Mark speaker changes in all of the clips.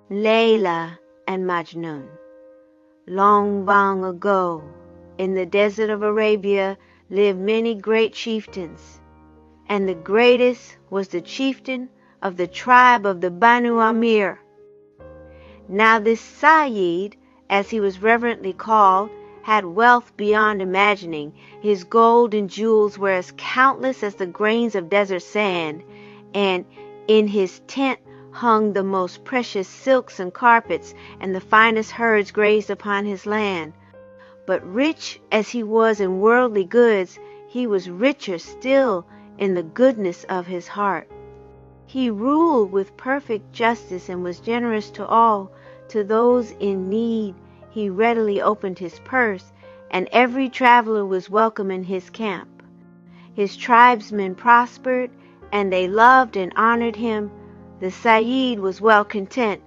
Speaker 1: Layla and MAJNUN. Long, long ago, in the desert of Arabia lived many great chieftains, and the greatest was the chieftain of the tribe of the Banu Amir. Now this Sayyid, as he was reverently called, had wealth beyond imagining. His gold and jewels were as countless as the grains of desert sand, and in his tent hung the most precious silks and carpets, and the finest herds grazed upon his land. But rich as he was in worldly goods, he was richer still in the goodness of his heart. He ruled with perfect justice and was generous to all. To those in need he readily opened his purse, and every traveler was welcome in his camp. His tribesmen prospered, and they loved and honored him. The Sayyid was well content,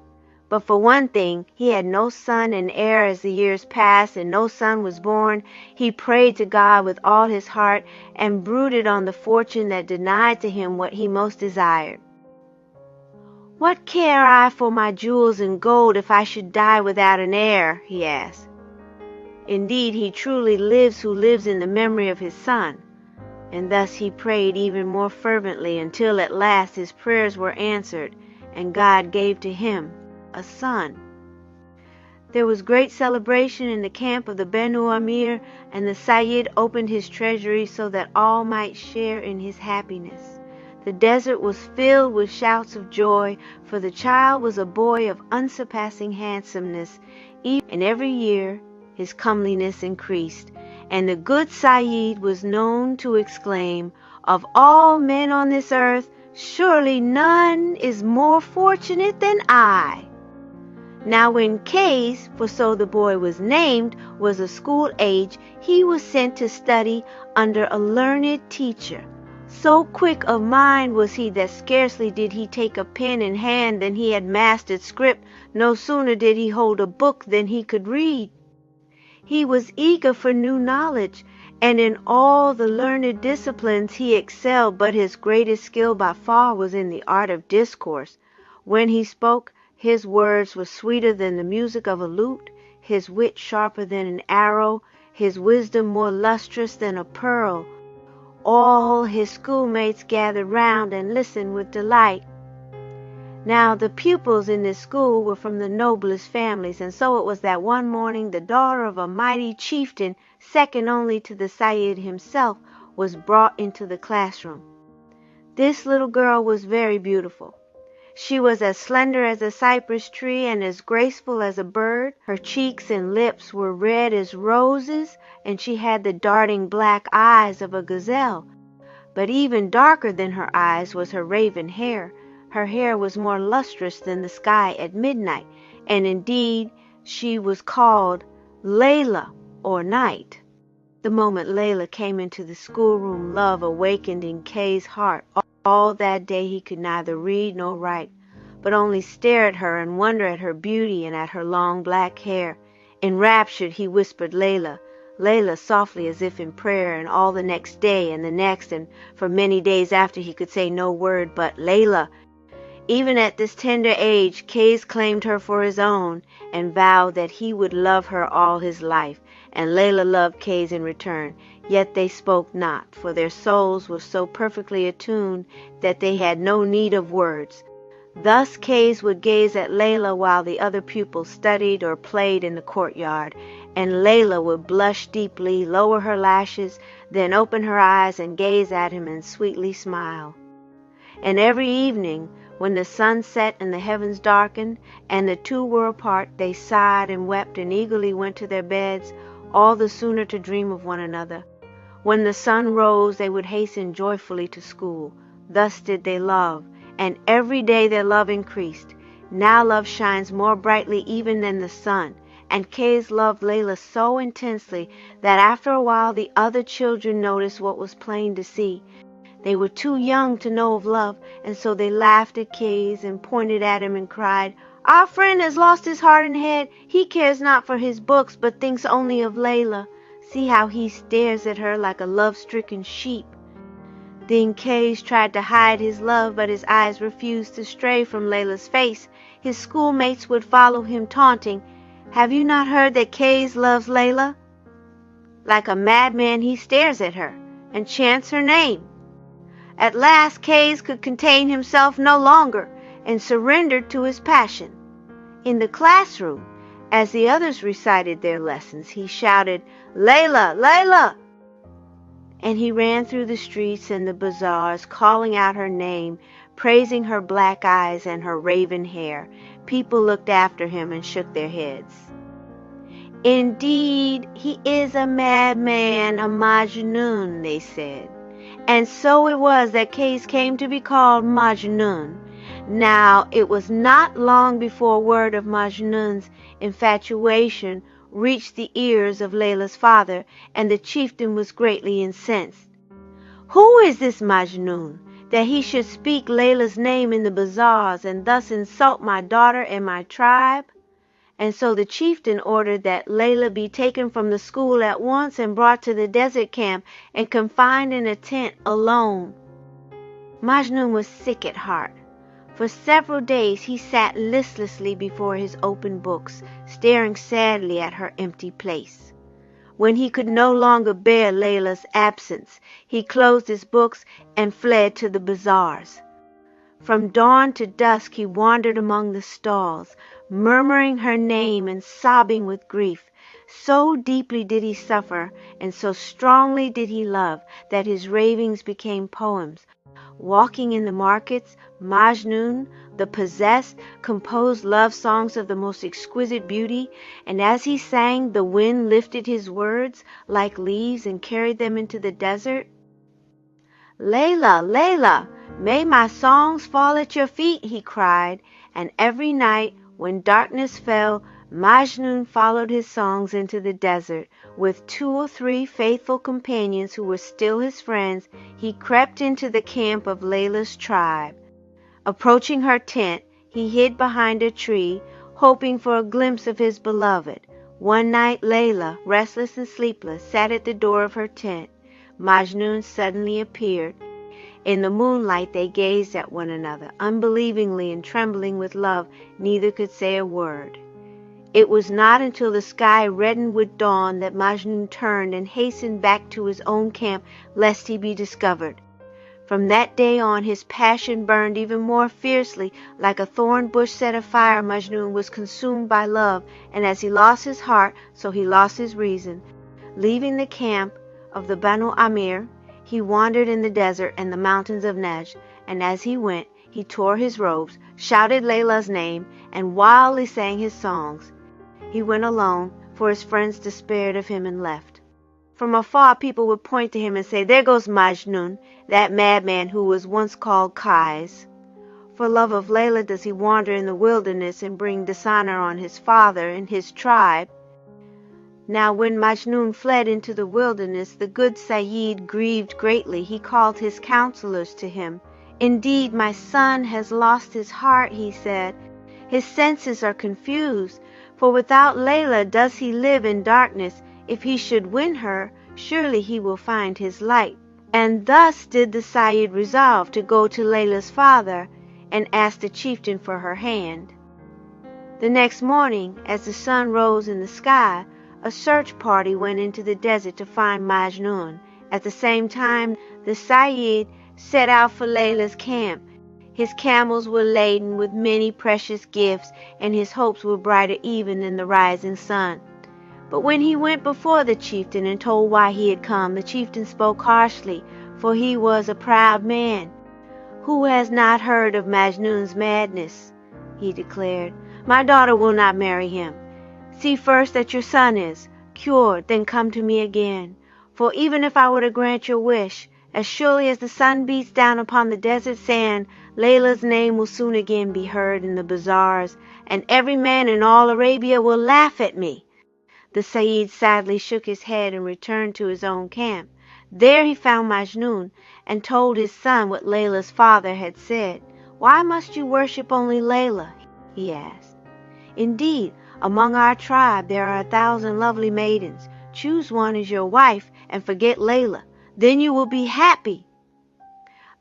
Speaker 1: but for one thing, he had no son and heir. As the years passed and no son was born, he prayed to God with all his heart and brooded on the fortune that denied to him what he most desired. "What care I for my jewels and gold if I should die without an heir?" he asked. Indeed, he truly lives who lives in the memory of his son. And thus he prayed even more fervently until at last his prayers were answered, and God gave to him a son. There was great celebration in the camp of the Banu Amir, and the Sayyid opened his treasury so that all might share in his happiness. The desert was filled with shouts of joy, for the child was a boy of unsurpassing handsomeness, and every year his comeliness increased. And the good Sayyid was known to exclaim, "Of all men on this earth, surely none is more fortunate than I." Now when Qays, for so the boy was named, was of school age, he was sent to study under a learned teacher. So quick of mind was he that scarcely did he take a pen in hand than he had mastered script. No sooner did he hold a book than he could read. He was eager for new knowledge, and in all the learned disciplines he excelled, but his greatest skill by far was in the art of discourse. When he spoke, his words were sweeter than the music of a lute, his wit sharper than an arrow, his wisdom more lustrous than a pearl. All his schoolmates gathered round and listened with delight. Now the pupils in this school were from the noblest families, and so it was that one morning the daughter of a mighty chieftain, second only to the Sayyid himself, was brought into the classroom. This little girl was very beautiful. She was as slender as a cypress tree and as graceful as a bird. Her cheeks and lips were red as roses, and she had the darting black eyes of a gazelle. But even darker than her eyes was her raven hair. Her hair was more lustrous than the sky at midnight, and indeed she was called Layla, or night. The moment Layla came into the schoolroom, love awakened in Qays' heart. All that day he could neither read nor write, but only stare at her and wonder at her beauty and at her long black hair. Enraptured, he whispered Layla, Layla, softly as if in prayer, and all the next day and the next, and for many days after he could say no word but Layla. Even at this tender age, Qays claimed her for his own and vowed that he would love her all his life, and Layla loved Qays in return. Yet they spoke not, for their souls were so perfectly attuned that they had no need of words. Thus Qays would gaze at Layla while the other pupils studied or played in the courtyard, and Layla would blush deeply, lower her lashes, then open her eyes and gaze at him and sweetly smile. And every evening, when the sun set and the heavens darkened, and the two were apart, they sighed and wept and eagerly went to their beds, all the sooner to dream of one another. When the sun rose, they would hasten joyfully to school. Thus did they love, and every day their love increased. Now love shines more brightly even than the sun, and Qays loved Layla so intensely that after a while the other children noticed what was plain to see. They were too young to know of love, and so they laughed at Qays and pointed at him and cried, "Our friend has lost his heart and head. He cares not for his books, but thinks only of Layla. See how he stares at her like a love-stricken sheep." Then Qays tried to hide his love, but his eyes refused to stray from Layla's face. his schoolmates would follow him taunting, "Have you not heard that Qays loves Layla?" Like a madman he stares at her and chants her name. At last Qays could contain himself no longer and surrendered to his passion. In the classroom, as the others recited their lessons, he shouted, "Layla, Layla!" And he ran through the streets and the bazaars, calling out her name, praising her black eyes and her raven hair. People looked after him and shook their heads. "Indeed, he is a madman, a Majnun," they said. And so it was that Qays came to be called Majnun. Now, it was not long before word of Majnun's infatuation reached the ears of Layla's father, and the chieftain was greatly incensed. "Who is this Majnun, that he should speak Layla's name in the bazaars and thus insult my daughter and my tribe?" And so the chieftain ordered that Layla be taken from the school at once and brought to the desert camp and confined in a tent alone. Majnun was sick at heart. For several days he sat listlessly before his open books, staring sadly at her empty place. When he could no longer bear Layla's absence, he closed his books and fled to the bazaars. From dawn to dusk he wandered among the stalls, murmuring her name and sobbing with grief. So deeply did he suffer, and so strongly did he love, that his ravings became poems. Walking in the markets, Majnun, the possessed, composed love songs of the most exquisite beauty, and as he sang, the wind lifted his words like leaves and carried them into the desert. "Layla, Layla, may my songs fall at your feet," he cried, and every night, when darkness fell, Majnun followed his songs into the desert. With 2 or 3 faithful companions who were still his friends, he crept into the camp of Layla's tribe. Approaching her tent, he hid behind a tree, hoping for a glimpse of his beloved. One night Layla, restless and sleepless, sat at the door of her tent. Majnun suddenly appeared. In the moonlight they gazed at one another, unbelievingly and trembling with love. Neither could say a word. It was not until the sky reddened with dawn that Majnun turned and hastened back to his own camp, lest he be discovered. From that day on his passion burned even more fiercely. Like a thorn bush set afire, Majnun was consumed by love, and as he lost his heart, so he lost his reason. Leaving the camp of the al-Aamiriya, he wandered in the desert and the mountains of Najd, and as he went, he tore his robes, shouted Layla's name, and wildly sang his songs. He went alone, for his friends despaired of him and left. From afar people would point to him and say, "There goes Majnun, that madman who was once called Qays. For love of Layla does he wander in the wilderness and bring dishonor on his father and his tribe." Now when Majnun fled into the wilderness, the good Sayyid grieved greatly. He called his counselors to him. "Indeed, my son has lost his heart," he said. "His senses are confused, for without Layla does he live in darkness. If he should win her, surely he will find his light." And thus did the Sayyid resolve to go to Layla's father and ask the chieftain for her hand. The next morning, as the sun rose in the sky, a search party went into the desert to find Majnun. At the same time, the Sayyid set out for Layla's camp. His camels were laden with many precious gifts, and his hopes were brighter even than the rising sun. But when he went before the chieftain and told why he had come, the chieftain spoke harshly, for he was a proud man. "Who has not heard of Majnun's madness?" he declared. "My daughter will not marry him. See first that your son is cured, then come to me again. For even if I were to grant your wish, as surely as the sun beats down upon the desert sand, Layla's name will soon again be heard in the bazaars, and every man in all Arabia will laugh at me." The Sayyid sadly shook his head and returned to his own camp. There he found Majnun and told his son what Layla's father had said. "Why must you worship only Layla?" he asked. "Indeed, among our tribe there are 1,000 lovely maidens. Choose one as your wife and forget Layla. Then you will be happy."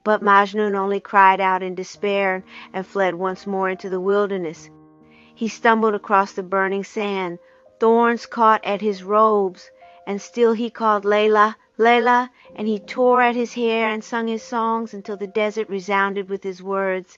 Speaker 1: But Majnun only cried out in despair and fled once more into the wilderness. He stumbled across the burning sand. Thorns caught at his robes, and still he called, "Layla, Layla," and he tore at his hair and sung his songs until the desert resounded with his words.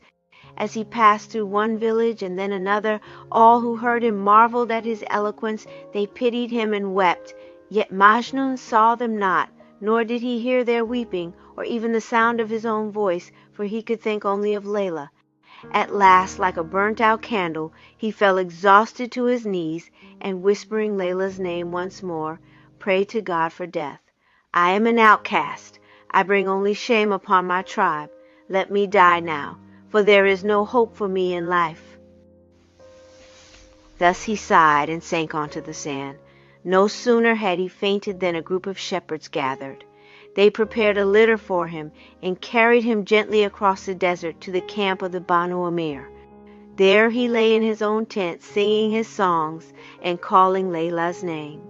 Speaker 1: As he passed through one village and then another, all who heard him marveled at his eloquence. They pitied him and wept. Yet Majnun saw them not, nor did he hear their weeping, or even the sound of his own voice, for he could think only of Layla. At last, like a burnt-out candle, he fell exhausted to his knees, and whispering Layla's name once more, prayed to God for death. "I am an outcast. I bring only shame upon my tribe. Let me die now, for there is no hope for me in life." Thus he sighed and sank onto the sand. No sooner had he fainted than a group of shepherds gathered. They prepared a litter for him and carried him gently across the desert to the camp of the Banu Amir. There he lay in his own tent, singing his songs and calling Layla's name.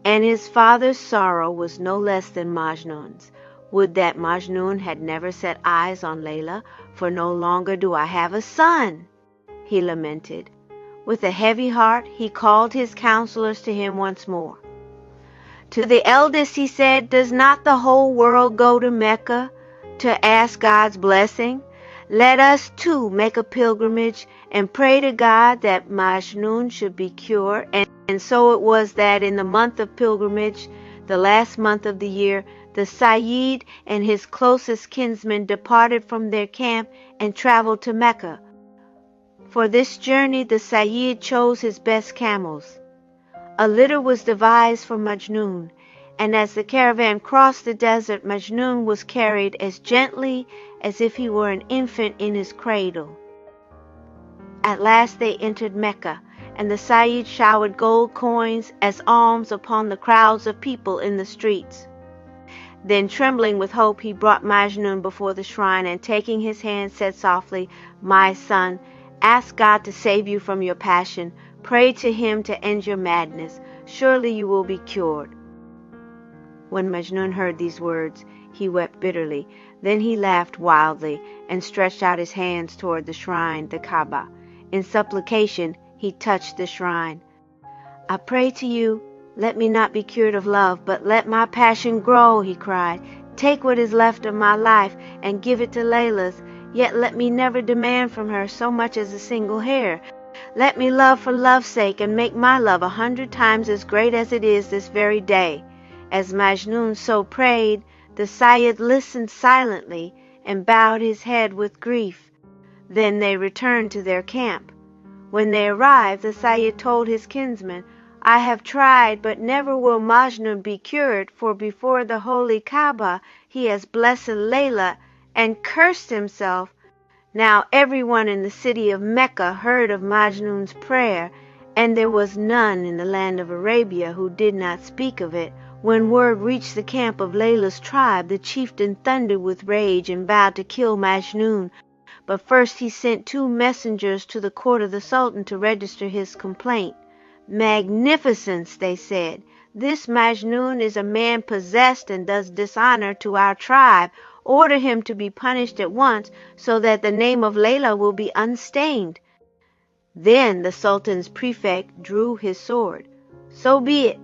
Speaker 1: And his father's sorrow was no less than Majnun's. Would that Majnun had never set eyes on Layla, for no longer do I have a son, he lamented. With a heavy heart, he called his counselors to him once more. To the eldest he said, "Does not the whole world go to Mecca to ask God's blessing? Let us too make a pilgrimage and pray to God that Majnun should be cured." And so it was that in the month of pilgrimage, the last month of the year, the Sayyid and his closest kinsmen departed from their camp and traveled to Mecca. For this journey the Sayyid chose his best camels. A litter was devised for Majnun, and as the caravan crossed the desert, Majnun was carried as gently as if he were an infant in his cradle. At last they entered Mecca, and the Sayyid showered gold coins as alms upon the crowds of people in the streets. Then, trembling with hope, he brought Majnun before the shrine, and taking his hand said softly, "My son, ask God to save you from your passion. Pray to him to end your madness. Surely you will be cured." When Majnun heard these words, he wept bitterly. Then he laughed wildly and stretched out his hands toward the shrine, the Kaaba. In supplication, he touched the shrine. "I pray to you, let me not be cured of love, but let my passion grow," he cried. "Take what is left of my life and give it to Layla's, yet let me never demand from her so much as a single hair. Let me love for love's sake and make my love 100 times as great as it is this very day." As Majnun so prayed, the Sayyid listened silently and bowed his head with grief. Then they returned to their camp. When they arrived, the Sayyid told his kinsmen, "I have tried, but never will Majnun be cured, for before the holy Kaaba he has blessed Layla and cursed himself." Now everyone in the city of Mecca heard of Majnun's prayer, and there was none in the land of Arabia who did not speak of it. When word reached the camp of Layla's tribe, the chieftain thundered with rage and vowed to kill Majnun. But first he sent 2 messengers to the court of the Sultan to register his complaint. "Magnificence," they said, "this Majnun is a man possessed and does dishonor to our tribe. Order him to be punished at once, so that the name of Layla will be unstained." Then the Sultan's prefect drew his sword. "So be it.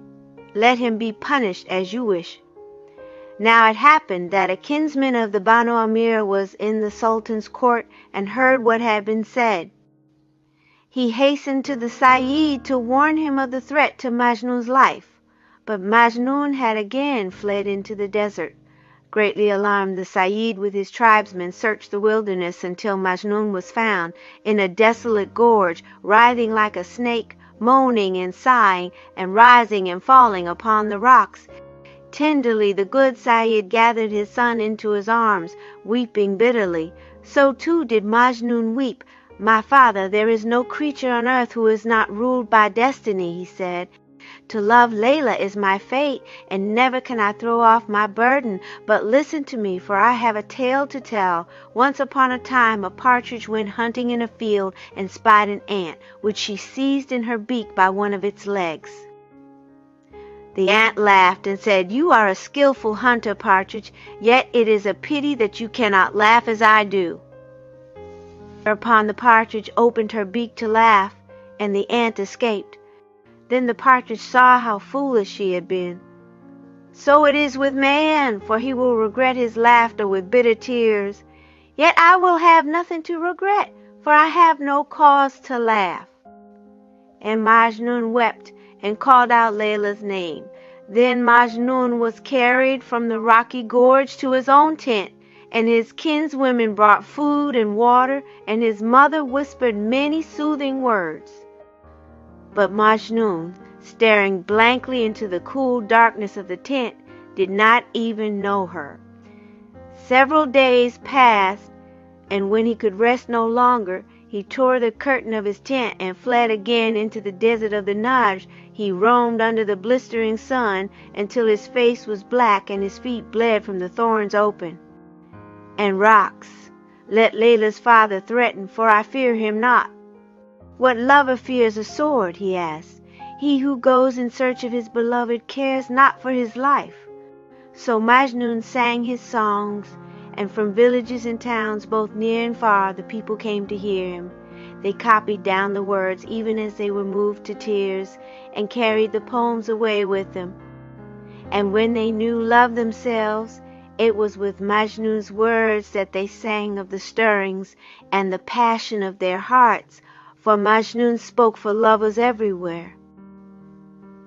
Speaker 1: Let him be punished as you wish." Now it happened that a kinsman of the Banu Amir was in the Sultan's court and heard what had been said. He hastened to the Sayyid to warn him of the threat to Majnun's life. But Majnun had again fled into the desert. Greatly alarmed, the Sayyid with his tribesmen searched the wilderness until Majnun was found in a desolate gorge, writhing like a snake, moaning and sighing, and rising and falling upon the rocks. Tenderly the good Sayyid gathered his son into his arms, weeping bitterly. So too did Majnun weep. "My father, there is no creature on earth who is not ruled by destiny," he said. "To love Layla is my fate, and never can I throw off my burden. But listen to me, for I have a tale to tell. Once upon a time a partridge went hunting in a field and spied an ant, which she seized in her beak by one of its legs. The ant laughed and said, 'You are a skillful hunter, Partridge, yet it is a pity that you cannot laugh as I do.' Whereupon the partridge opened her beak to laugh, and the ant escaped. Then the partridge saw how foolish she had been. So it is with man, for he will regret his laughter with bitter tears. Yet I will have nothing to regret, for I have no cause to laugh. And Majnun wept and called out Layla's name. Then Majnun was carried from the rocky gorge to his own tent, and his kinswomen brought food and water, and his mother whispered many soothing words. But Majnun, staring blankly into the cool darkness of the tent, did not even know her. Several days passed, and when he could rest no longer, he tore the curtain of his tent and fled again into the desert of the Najd. He roamed under the blistering sun until his face was black and his feet bled from the thorns open. And rocks, let Layla's father threaten, for I fear him not. What lover fears a sword, he asked. He who goes in search of his beloved cares not for his life. So Majnun sang his songs, and from villages and towns both near and far the people came to hear him. They copied down the words even as they were moved to tears, and carried the poems away with them. And when they knew love themselves, it was with Majnun's words that they sang of the stirrings and the passion of their hearts, for Majnun spoke for lovers everywhere.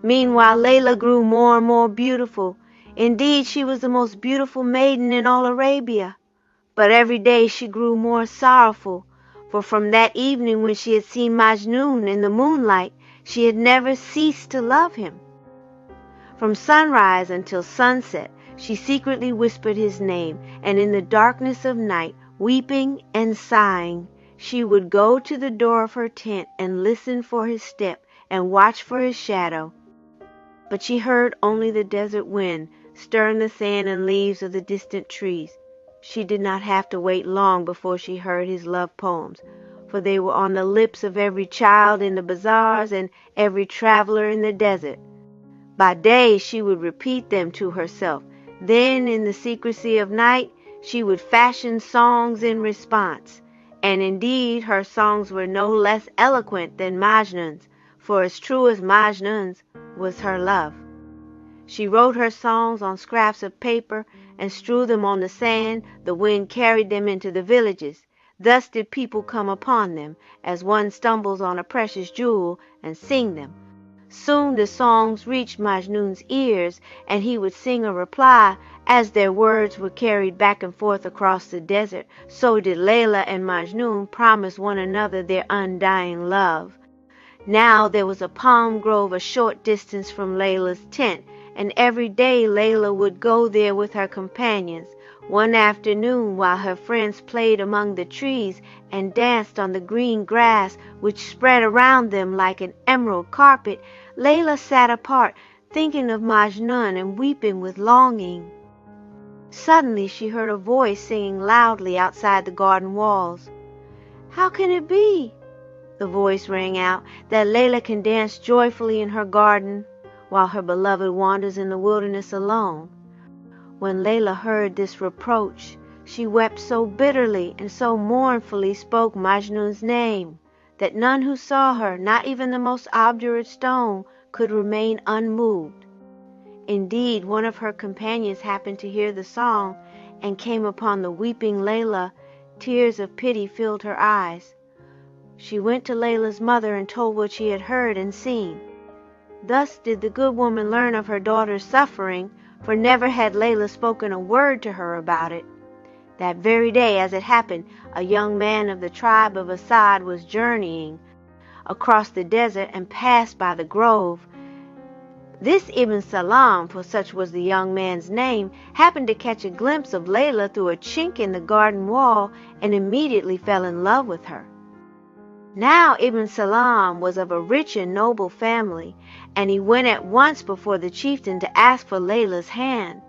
Speaker 1: Meanwhile Layla grew more and more beautiful. Indeed, she was the most beautiful maiden in all Arabia. But every day she grew more sorrowful, for from that evening when she had seen Majnun in the moonlight, she had never ceased to love him. From sunrise until sunset, she secretly whispered his name, and in the darkness of night, weeping and sighing, she would go to the door of her tent and listen for his step and watch for his shadow. But she heard only the desert wind stirring the sand and leaves of the distant trees. She did not have to wait long before she heard his love poems, for they were on the lips of every child in the bazaars and every traveler in the desert. By day she would repeat them to herself. Then in the secrecy of night she would fashion songs in response. And indeed her songs were no less eloquent than Majnun's, for as true as Majnun's was her love. She wrote her songs on scraps of paper and strewed them on the sand. The wind carried them into the villages. Thus did people come upon them, as one stumbles on a precious jewel, and sing them. Soon the songs reached Majnun's ears, and he would sing a reply. As their words were carried back and forth across the desert, so did Layla and Majnun promise one another their undying love. Now there was a palm grove a short distance from Layla's tent, and every day Layla would go there with her companions. One afternoon, while her friends played among the trees and danced on the green grass which spread around them like an emerald carpet, Layla sat apart, thinking of Majnun and weeping with longing. Suddenly she heard a voice singing loudly outside the garden walls. "How can it be," the voice rang out, "that Layla can dance joyfully in her garden, while her beloved wanders in the wilderness alone?" When Layla heard this reproach, she wept so bitterly and so mournfully spoke Majnun's name, that none who saw her, not even the most obdurate stone, could remain unmoved. Indeed, one of her companions happened to hear the song, and came upon the weeping Layla. Tears of pity filled her eyes. She went to Layla's mother and told what she had heard and seen. Thus did the good woman learn of her daughter's suffering, for never had Layla spoken a word to her about it. That very day, as it happened, a young man of the tribe of Asad was journeying across the desert and passed by the grove. This Ibn Salam, for such was the young man's name, happened to catch a glimpse of Layla through a chink in the garden wall and immediately fell in love with her. Now Ibn Salam was of a rich and noble family, and he went at once before the chieftain to ask for Layla's hand.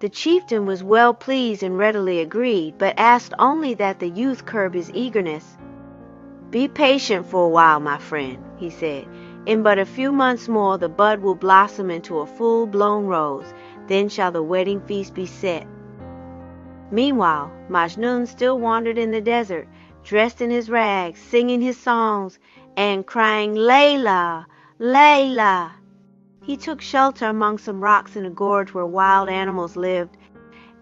Speaker 1: The chieftain was well pleased and readily agreed, but asked only that the youth curb his eagerness. "Be patient for a while, my friend," he said. "In but a few months more the bud will blossom into a full-blown rose. Then shall the wedding feast be set." Meanwhile, Majnun still wandered in the desert, dressed in his rags, singing his songs, and crying, "Layla, Layla." He took shelter among some rocks in a gorge where wild animals lived,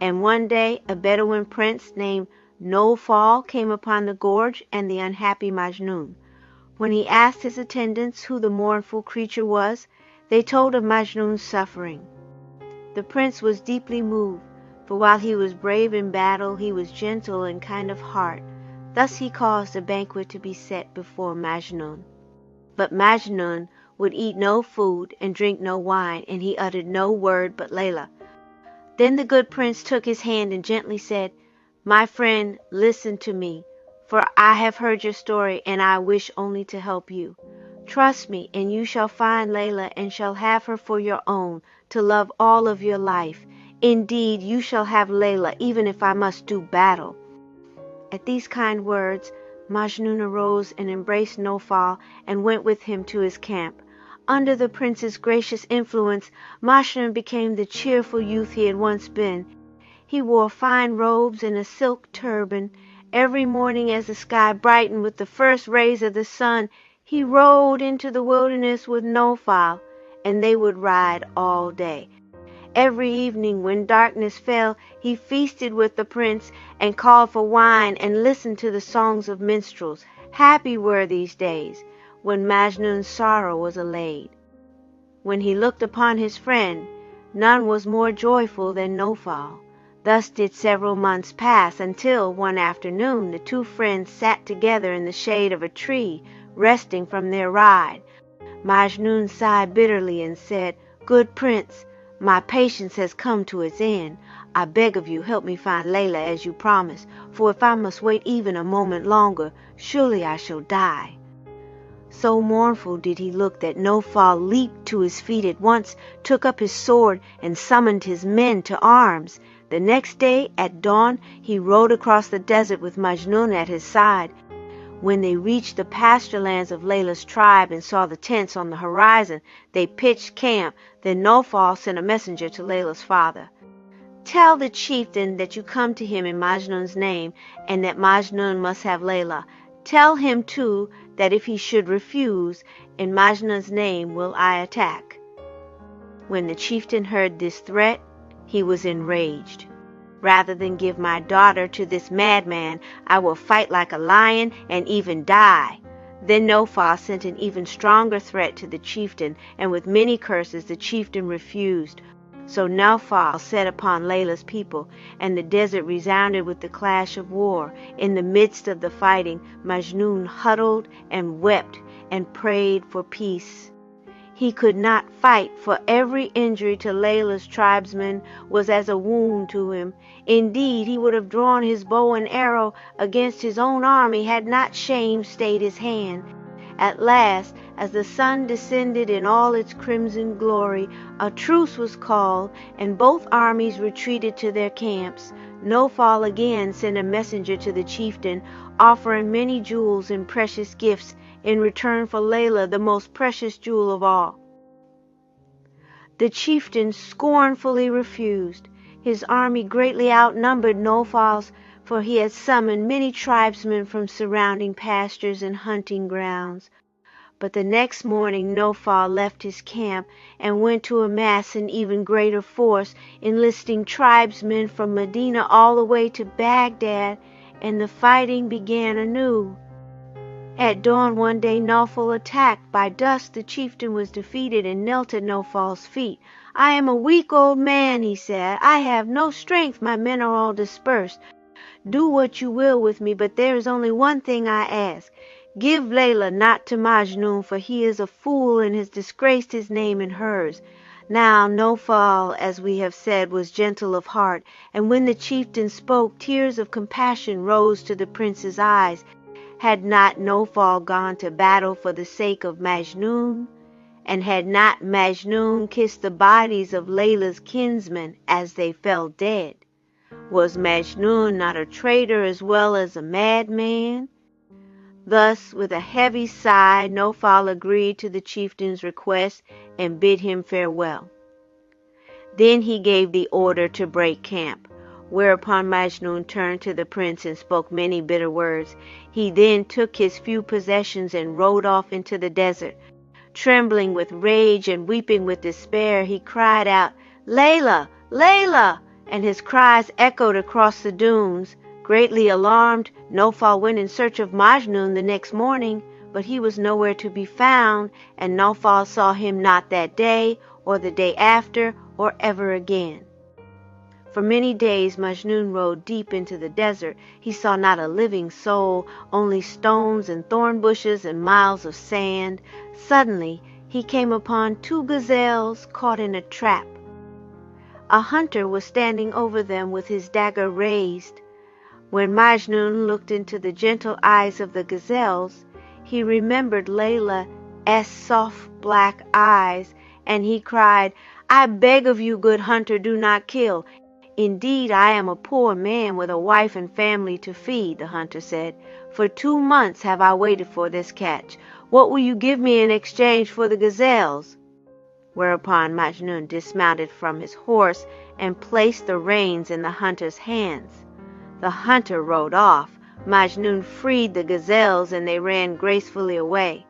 Speaker 1: and one day a Bedouin prince named No-Fall came upon the gorge and the unhappy Majnun. When he asked his attendants who the mournful creature was, they told of Majnun's suffering. The prince was deeply moved, for while he was brave in battle, he was gentle and kind of heart. Thus he caused a banquet to be set before Majnun. But Majnun would eat no food and drink no wine, and he uttered no word but Layla. Then the good prince took his hand and gently said, "My friend, listen to me, for I have heard your story, and I wish only to help you. Trust me, and you shall find Layla and shall have her for your own, to love all of your life. Indeed, you shall have Layla, even if I must do battle." At these kind words, Majnun arose and embraced No-Fall and went with him to his camp. Under the prince's gracious influence, Majnun became the cheerful youth he had once been. He wore fine robes and a silk turban. Every morning as the sky brightened with the first rays of the sun, he rode into the wilderness with No-Fall, and they would ride all day. Every evening when darkness fell, he feasted with the prince and called for wine and listened to the songs of minstrels. Happy were these days, when Majnun's sorrow was allayed. When he looked upon his friend, none was more joyful than No-Fall. Thus did several months pass, until one afternoon the two friends sat together in the shade of a tree, resting from their ride. Majnun sighed bitterly and said, "Good prince, my patience has come to its end. I beg of you, help me find Layla as you promised, for if I must wait even a moment longer, surely I shall die." So mournful did he look that No-Fall leaped to his feet at once, took up his sword, and summoned his men to arms. The next day, at dawn, he rode across the desert with Majnun at his side. When they reached the pasture lands of Layla's tribe and saw the tents on the horizon, they pitched camp. Then No-Fall sent a messenger to Layla's father. "Tell the chieftain that you come to him in Majnun's name, and that Majnun must have Layla. Tell him, too, that if he should refuse, in Majnun's name will I attack." When the chieftain heard this threat, he was enraged. "Rather than give my daughter to this madman, I will fight like a lion and even die." Then No-Fall sent an even stronger threat to the chieftain, and with many curses the chieftain refused. So No-Fall set upon Layla's people, and the desert resounded with the clash of war. In the midst of the fighting, Majnun huddled and wept and prayed for peace. He could not fight, for every injury to Layla's tribesmen was as a wound to him. Indeed, he would have drawn his bow and arrow against his own army had not shame stayed his hand. At last, as the sun descended in all its crimson glory, a truce was called, and both armies retreated to their camps. No-Fall again sent a messenger to the chieftain, offering many jewels and precious gifts in return for Layla, the most precious jewel of all. The chieftain scornfully refused. His army greatly outnumbered No-Fall's, for he had summoned many tribesmen from surrounding pastures and hunting grounds. But the next morning No-Fall left his camp and went to amass an even greater force, enlisting tribesmen from Medina all the way to Baghdad, and the fighting began anew. At dawn one day No-Fall attacked. By dusk the chieftain was defeated and knelt at No-Fall's feet. "I am a weak old man," he said. "I have no strength. My men are all dispersed. Do what you will with me, but there is only one thing I ask. Give Layla not to Majnun, for he is a fool and has disgraced his name and hers." Now No-Fall, as we have said, was gentle of heart, and when the chieftain spoke, tears of compassion rose to the prince's eyes. Had not No-Fall gone to battle for the sake of Majnun? And had not Majnun kissed the bodies of Layla's kinsmen as they fell dead? Was Majnun not a traitor as well as a madman? Thus, with a heavy sigh, No-Fall agreed to the chieftain's request and bid him farewell. Then he gave the order to break camp. Whereupon Majnun turned to the prince and spoke many bitter words. He then took his few possessions and rode off into the desert. Trembling with rage and weeping with despair, he cried out, "Layla! Layla!" And his cries echoed across the dunes. Greatly alarmed, Naufal went in search of Majnun the next morning, but he was nowhere to be found, and Naufal saw him not that day, or the day after, or ever again. For many days Majnun rode deep into the desert. He saw not a living soul, only stones and thorn bushes and miles of sand. Suddenly he came upon 2 gazelles caught in a trap. A hunter was standing over them with his dagger raised. When Majnun looked into the gentle eyes of the gazelles, he remembered Layla's soft black eyes, and he cried, "I beg of you, good hunter, do not kill." "Indeed, I am a poor man with a wife and family to feed," the hunter said. "For 2 months have I waited for this catch. What will you give me in exchange for the gazelles?" Whereupon Majnun dismounted from his horse and placed the reins in the hunter's hands. The hunter rode off. Majnun freed the gazelles, and they ran gracefully away.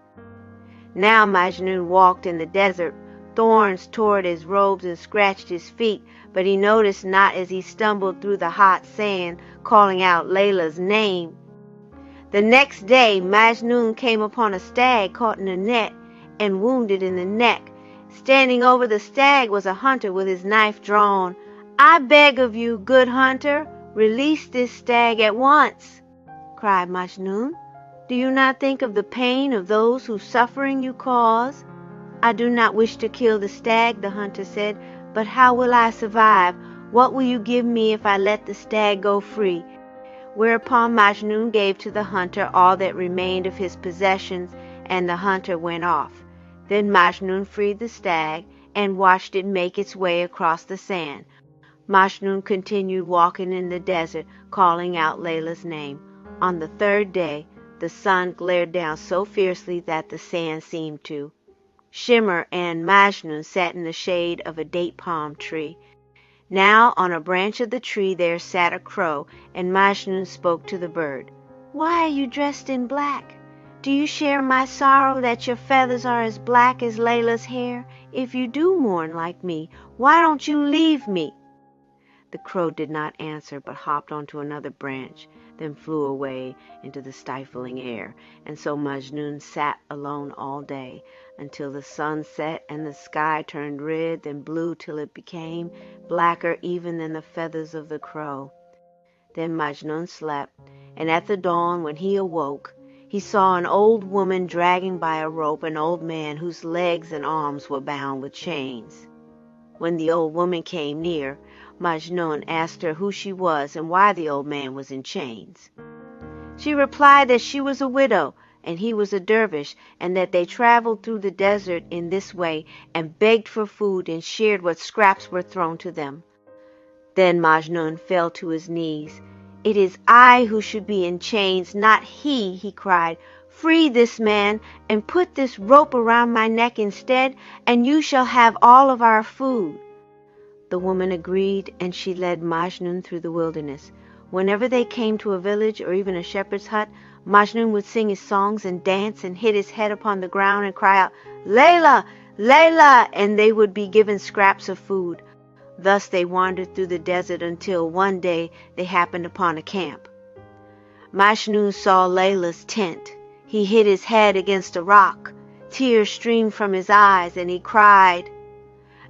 Speaker 1: Now Majnun walked in the desert. Thorns tore at his robes and scratched his feet, but he noticed not as he stumbled through the hot sand, calling out Layla's name. The next day Majnun came upon a stag caught in a net and wounded in the neck. Standing over the stag was a hunter with his knife drawn. "I beg of you, good hunter, release this stag at once," cried Majnun. "Do you not think of the pain of those whose suffering you cause?" "I do not wish to kill the stag," the hunter said, "but how will I survive? What will you give me if I let the stag go free?" Whereupon Majnun gave to the hunter all that remained of his possessions, and the hunter went off. Then Majnun freed the stag and watched it make its way across the sand. Majnun continued walking in the desert, calling out Layla's name. On the 3rd day, the sun glared down so fiercely that the sand seemed to shimmer, and Majnun sat in the shade of a date palm tree. Now on a branch of the tree there sat a crow, and Majnun spoke to the bird. "Why are you dressed in black? Do you share my sorrow that your feathers are as black as Layla's hair? If you do mourn like me, why don't you leave me?" The crow did not answer, but hopped onto another branch, then flew away into the stifling air. And so Majnun sat alone all day, until the sun set and the sky turned red, then blue, till it became blacker even than the feathers of the crow. Then Majnun slept, and at the dawn, when he awoke, he saw an old woman dragging by a rope an old man whose legs and arms were bound with chains. When the old woman came near, Majnun asked her who she was and why the old man was in chains. She replied that she was a widow and he was a dervish, and that they traveled through the desert in this way and begged for food and shared what scraps were thrown to them. Then Majnun fell to his knees. "It is I who should be in chains, not he cried. "Free this man and put this rope around my neck instead, and you shall have all of our food." The woman agreed, and she led Majnun through the wilderness. Whenever they came to a village or even a shepherd's hut, Majnun would sing his songs and dance and hit his head upon the ground and cry out, "Layla, Layla," and they would be given scraps of food. Thus they wandered through the desert until one day they happened upon a camp. Majnun saw Layla's tent. He hit his head against a rock. Tears streamed from his eyes, and he cried,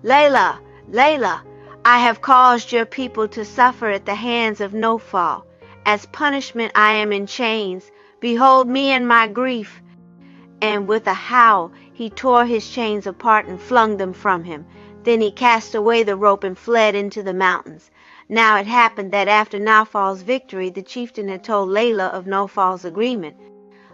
Speaker 1: "Layla, Layla, I have caused your people to suffer at the hands of Naufal. As punishment I am in chains. Behold me and my grief." And with a howl he tore his chains apart and flung them from him. Then he cast away the rope and fled into the mountains. Now it happened that after Naufal's victory, the chieftain had told Layla of Naufal's agreement.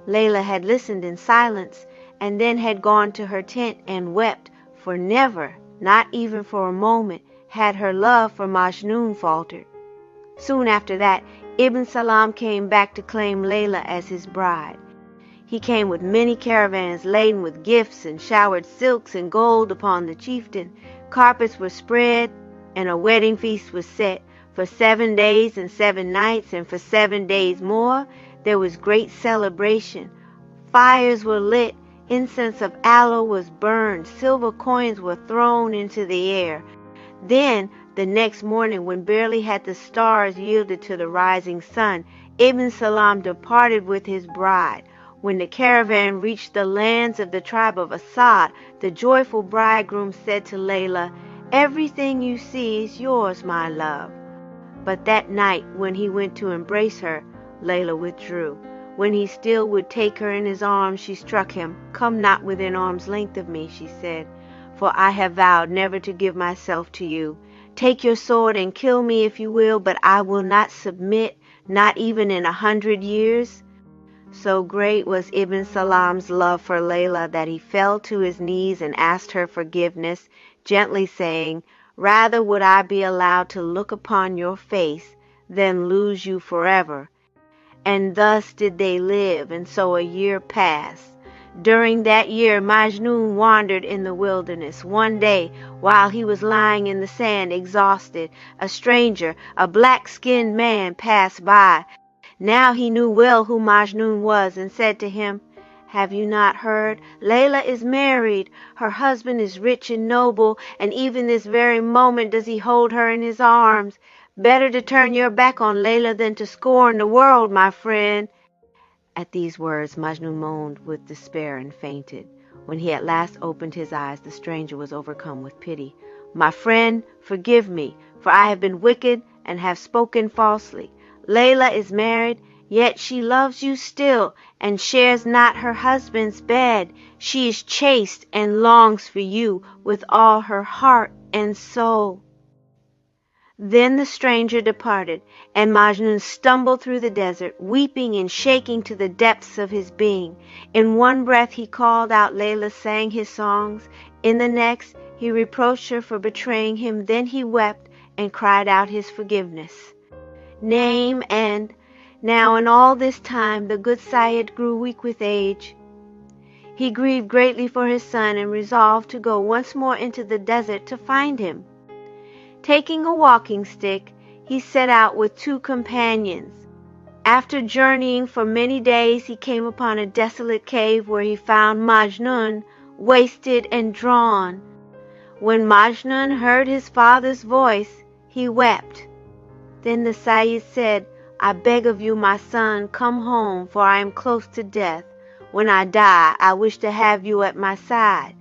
Speaker 1: Layla had listened in silence, and then had gone to her tent and wept, for never, not even for a moment, had her love for Majnun faltered. Soon after that, Ibn Salam came back to claim Layla as his bride. He came with many caravans laden with gifts and showered silks and gold upon the chieftain. Carpets were spread and a wedding feast was set, For 7 days and 7 nights, and for 7 days more, there was great celebration. Fires were lit, incense of aloe was burned, silver coins were thrown into the air. Then, the next morning, when barely had the stars yielded to the rising sun, Ibn Salam departed with his bride. When the caravan reached the lands of the tribe of Asad, the joyful bridegroom said to Layla, "Everything you see is yours, my love." But that night, when he went to embrace her, Layla withdrew. When he still would take her in his arms, she struck him. "Come not within arm's length of me," she said, "for I have vowed never to give myself to you. Take your sword and kill me if you will, but I will not submit, not even in 100 years. So great was Ibn Salam's love for Layla that he fell to his knees and asked her forgiveness, gently saying, "Rather would I be allowed to look upon your face than lose you forever." And thus did they live, and so a year passed. During that year, Majnun wandered in the wilderness. One day, while he was lying in the sand, exhausted, a stranger, a black-skinned man, passed by. Now he knew well who Majnun was, and said to him, "Have you not heard? Layla is married. Her husband is rich and noble, and even this very moment does he hold her in his arms. Better to turn your back on Layla than to scorn the world, my friend." At these words, Majnun moaned with despair and fainted. When he at last opened his eyes, the stranger was overcome with pity. "My friend, forgive me, for I have been wicked and have spoken falsely. Layla is married, yet she loves you still, and shares not her husband's bed. She is chaste and longs for you with all her heart and soul." Then the stranger departed, and Majnun stumbled through the desert, weeping and shaking to the depths of his being. In one breath he called out Layla, sang his songs. In the next, he reproached her for betraying him. Then he wept and cried out his forgiveness. Now in all this time the good Sayyid grew weak with age. He grieved greatly for his son and resolved to go once more into the desert to find him. Taking a walking stick, he set out with 2 companions. After journeying for many days, he came upon a desolate cave where he found Majnun, wasted and drawn. When Majnun heard his father's voice, he wept. Then the Sayyid said, "I beg of you, my son, come home, for I am close to death. When I die, I wish to have you at my side."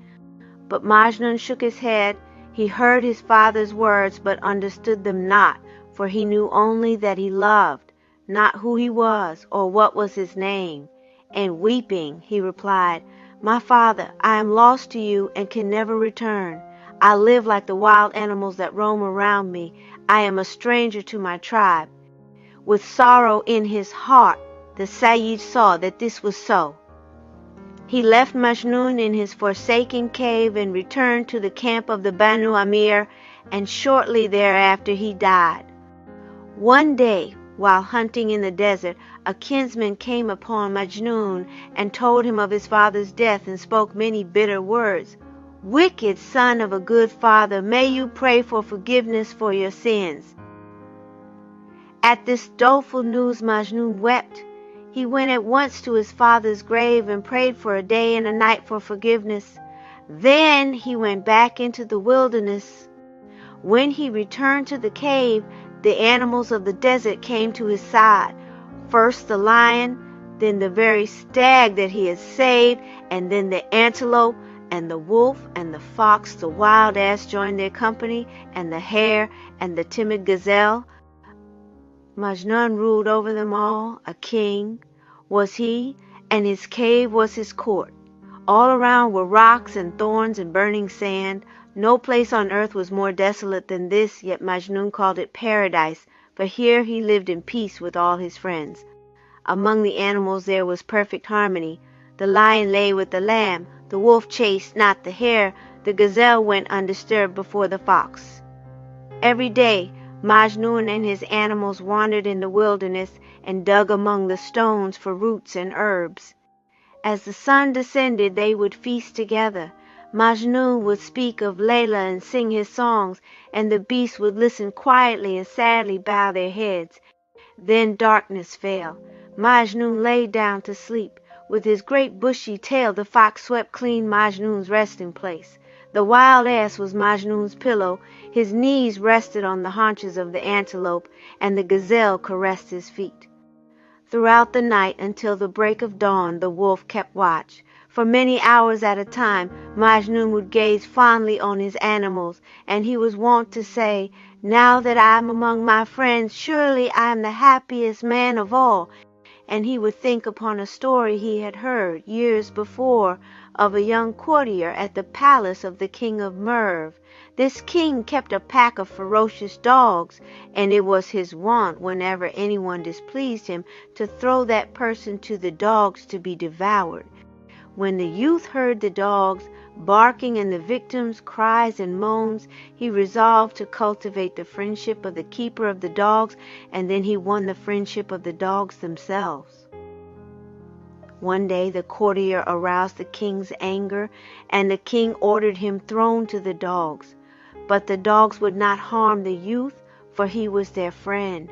Speaker 1: But Majnun shook his head. He heard his father's words, but understood them not, for he knew only that he loved, not who he was or what was his name. And weeping, he replied, "My father, I am lost to you and can never return. I live like the wild animals that roam around me. I am a stranger to my tribe." With sorrow in his heart, the Sayyid saw that this was so. He left Majnun in his forsaken cave and returned to the camp of the Banu Amir, and shortly thereafter he died. One day, while hunting in the desert, a kinsman came upon Majnun and told him of his father's death and spoke many bitter words. "Wicked son of a good father, may you pray for forgiveness for your sins." At this doleful news, Majnun wept. He went at once to his father's grave and prayed for a day and a night for forgiveness. Then he went back into the wilderness. When he returned to the cave, the animals of the desert came to his side. First the lion, then the very stag that he had saved, and then the antelope and the wolf and the fox. The wild ass joined their company, and the hare and the timid gazelle. Majnun ruled over them all. A king was he, and his cave was his court. All around were rocks and thorns and burning sand. No place on earth was more desolate than this, yet Majnun called it paradise, for here he lived in peace with all his friends. Among the animals there was perfect harmony. The lion lay with the lamb, the wolf chased not the hare, the gazelle went undisturbed before the fox. Every day Majnun and his animals wandered in the wilderness and dug among the stones for roots and herbs. As the sun descended, they would feast together. Majnun would speak of Layla and sing his songs, and the beasts would listen quietly and sadly bow their heads. Then darkness fell. Majnun lay down to sleep. With his great bushy tail the fox swept clean Majnun's resting place. The wild ass was Majnun's pillow, his knees rested on the haunches of the antelope, and the gazelle caressed his feet. Throughout the night until the break of dawn the wolf kept watch. For many hours at a time Majnun would gaze fondly on his animals, and he was wont to say, "Now that I am among my friends, surely I am the happiest man of all." And he would think upon a story he had heard years before of a young courtier at the palace of the king of Merv. This king kept a pack of ferocious dogs, and it was his wont, whenever anyone displeased him, to throw that person to the dogs to be devoured. When the youth heard the dogs barking and the victims' cries and moans, he resolved to cultivate the friendship of the keeper of the dogs, and then he won the friendship of the dogs themselves. One day the courtier aroused the king's anger, and the king ordered him thrown to the dogs. But the dogs would not harm the youth, for he was their friend.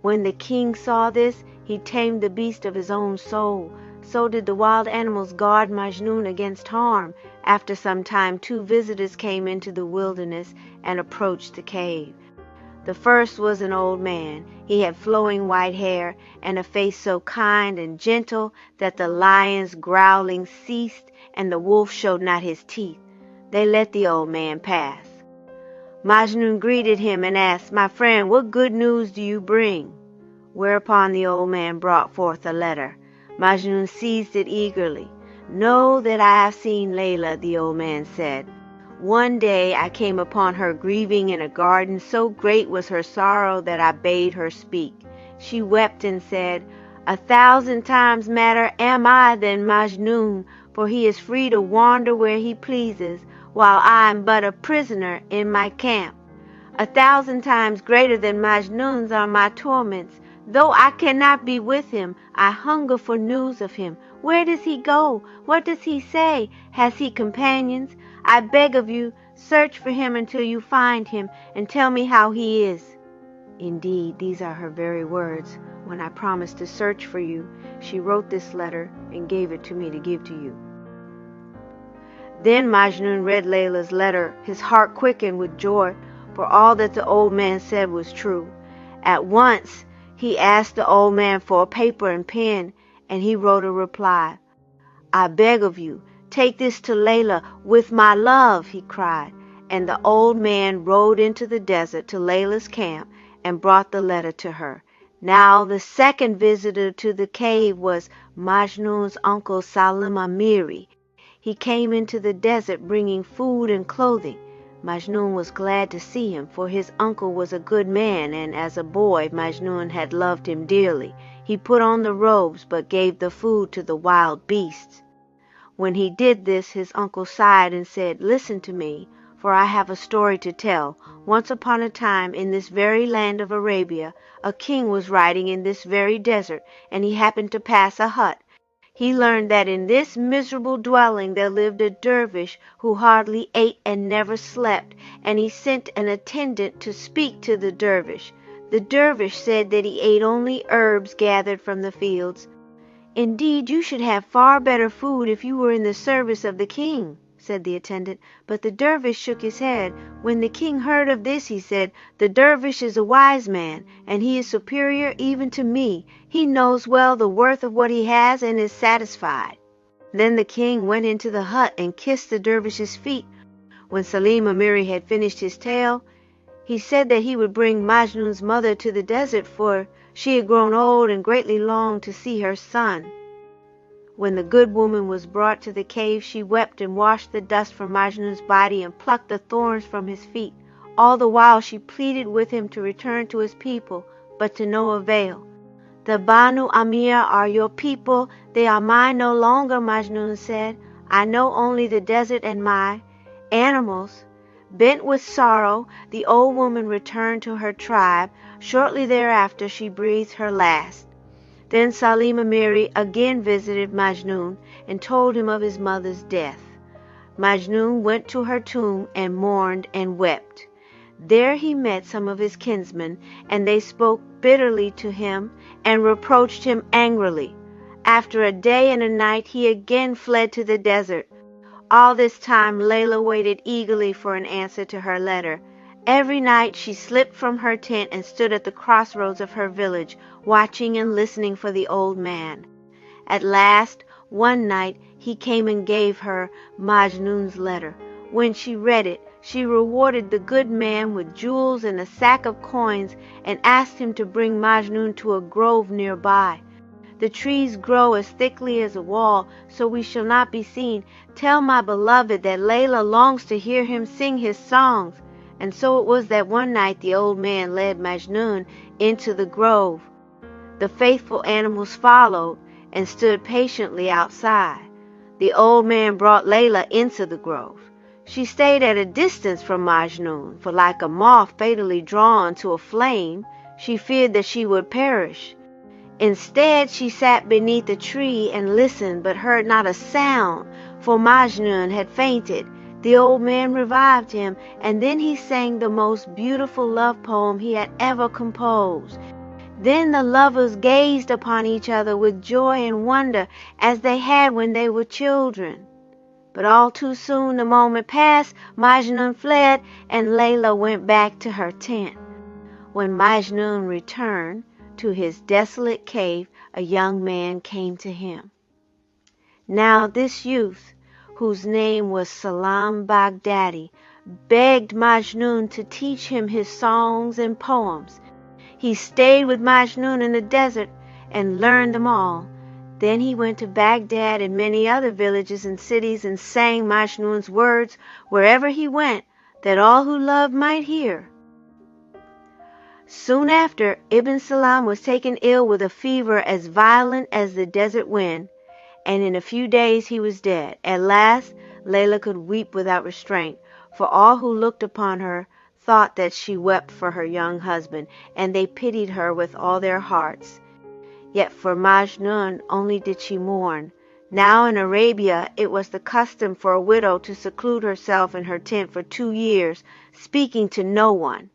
Speaker 1: When the king saw this, he tamed the beast of his own soul. So did the wild animals guard Majnun against harm. After some time, 2 visitors came into the wilderness and approached the cave. The first was an old man. He had flowing white hair and a face so kind and gentle that the lion's growling ceased and the wolf showed not his teeth. They let the old man pass. Majnun greeted him and asked, "My friend, what good news do you bring?" Whereupon the old man brought forth a letter. Majnun seized it eagerly. "Know that I have seen Layla," the old man said. "One day I came upon her grieving in a garden. So great was her sorrow that I bade her speak. She wept and said, 1,000 times madder am I than Majnun, for he is free to wander where he pleases, while I am but a prisoner in my camp. 1,000 times greater than Majnun's are my torments. Though I cannot be with him, I hunger for news of him. Where does he go? What does he say? Has he companions? I beg of you, search for him until you find him, and tell me how he is." Indeed, these are her very words. When I promised to search for you, she wrote this letter and gave it to me to give to you. Then Majnun read Layla's letter. His heart quickened with joy, for all that the old man said was true. At once he asked the old man for a paper and pen, and he wrote a reply. "I beg of you, take this to Layla with my love," he cried. And the old man rode into the desert to Layla's camp and brought the letter to her. Now the second visitor to the cave was Majnun's uncle al-Aamiriya. He came into the desert bringing food and clothing. Majnun was glad to see him, for his uncle was a good man, and as a boy Majnun had loved him dearly. He put on the robes, but gave the food to the wild beasts. When he did this, his uncle sighed and said, "Listen to me, for I have a story to tell. Once upon a time, in this very land of Arabia, a king was riding in this very desert, and he happened to pass a hut. He learned that in this miserable dwelling there lived a dervish who hardly ate and never slept, and he sent an attendant to speak to the dervish. The dervish said that he ate only herbs gathered from the fields. 'Indeed, you should have far better food if you were in the service of the king,' said the attendant. But the dervish shook his head. When the king heard of this, he said, 'The dervish is a wise man, and he is superior even to me. He knows well the worth of what he has and is satisfied.' Then the king went into the hut and kissed the dervish's feet. When al-Aamiriya had finished his tale, he said that he would bring Majnun's mother to the desert, for she had grown old and greatly longed to see her son. When the good woman was brought to the cave, she wept and washed the dust from Majnun's body and plucked the thorns from his feet. All the while she pleaded with him to return to his people, but to no avail. 'The Banu Amir are your people, they are mine no longer,' Majnun said. 'I know only the desert and my animals.' Bent with sorrow, the old woman returned to her tribe. Shortly thereafter she breathed her last. Then al-Aamiriya again visited Majnun and told him of his mother's death. Majnun went to her tomb and mourned and wept. There he met some of his kinsmen, and they spoke bitterly to him and reproached him angrily. After a day and a night he again fled to the desert. All this time Layla waited eagerly for an answer to her letter. Every night she slipped from her tent and stood at the crossroads of her village, watching and listening for the old man. At last, one night, he came and gave her Majnun's letter. When she read it, she rewarded the good man with jewels and a sack of coins and asked him to bring Majnun to a grove nearby. The trees grow as thickly as a wall, so we shall not be seen. Tell my beloved that Layla longs to hear him sing his songs. And so it was that one night the old man led Majnun into the grove. The faithful animals followed and stood patiently outside. The old man brought Layla into the grove. She stayed at a distance from Majnun, for like a moth fatally drawn to a flame, she feared that she would perish. Instead, she sat beneath a tree and listened, but heard not a sound, for Majnun had fainted. The old man revived him, and then he sang the most beautiful love poem he had ever composed. Then the lovers gazed upon each other with joy and wonder, as they had when they were children. But all too soon the moment passed, Majnun fled, and Layla went back to her tent. When Majnun returned to his desolate cave, a young man came to him. Now this youth, whose name was Salam Baghdadi, begged Majnun to teach him his songs and poems. He stayed with Majnun in the desert and learned them all. Then he went to Baghdad and many other villages and cities and sang Majnun's words wherever he went, that all who loved might hear. Soon after, Ibn Salam was taken ill with a fever as violent as the desert wind, and in a few days he was dead. At last, Layla could weep without restraint, for all who looked upon her thought that she wept for her young husband, and they pitied her with all their hearts. Yet for Majnun only did she mourn. Now in Arabia it was the custom for a widow to seclude herself in her tent for 2 years, speaking to no one.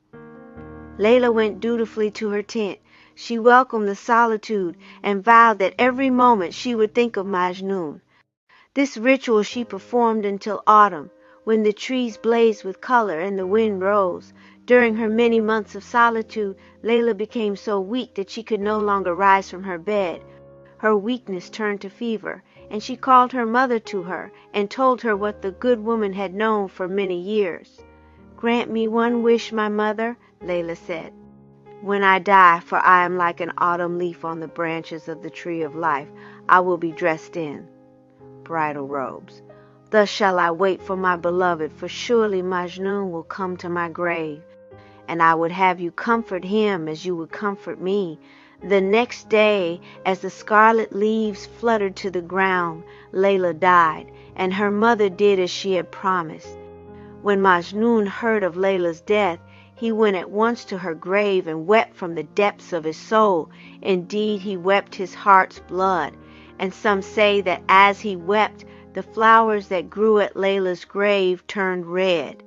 Speaker 1: Layla went dutifully to her tent. She welcomed the solitude and vowed that every moment she would think of Majnun. This ritual she performed until autumn, when the trees blazed with color and the wind rose. During her many months of solitude, Layla became so weak that she could no longer rise from her bed. Her weakness turned to fever, and she called her mother to her and told her what the good woman had known for many years. "Grant me one wish, my mother," Layla said. "When I die, for I am like an autumn leaf on the branches of the tree of life, I will be dressed in bridal robes. Thus shall I wait for my beloved, for surely Majnun will come to my grave, and I would have you comfort him as you would comfort me." The next day, as the scarlet leaves fluttered to the ground, Layla died, and her mother did as she had promised. When Majnun heard of Layla's death, he went at once to her grave and wept from the depths of his soul. Indeed, he wept his heart's blood, and some say that as he wept, the flowers that grew at Layla's grave turned red.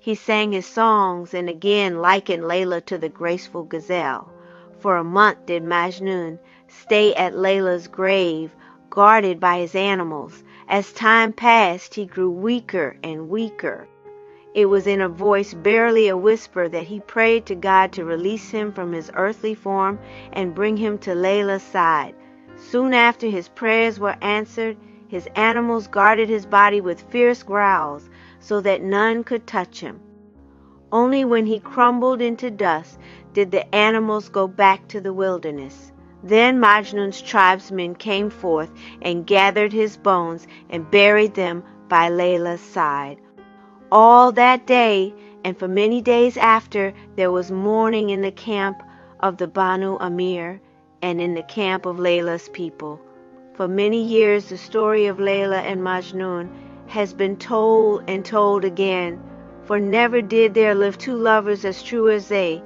Speaker 1: He sang his songs and again likened Layla to the graceful gazelle. For a month did Majnun stay at Layla's grave, guarded by his animals. As time passed, he grew weaker and weaker. It was in a voice barely a whisper that he prayed to God to release him from his earthly form and bring him to Layla's side. Soon after his prayers were answered, his animals guarded his body with fierce growls so that none could touch him. Only when he crumbled into dust did the animals go back to the wilderness. Then Majnun's tribesmen came forth and gathered his bones and buried them by Layla's side. All that day, and for many days after, there was mourning in the camp of the Banu Amir and in the camp of Layla's people. For many years, the story of Layla and Majnun has been told and told again, for never did there live two lovers as true as they,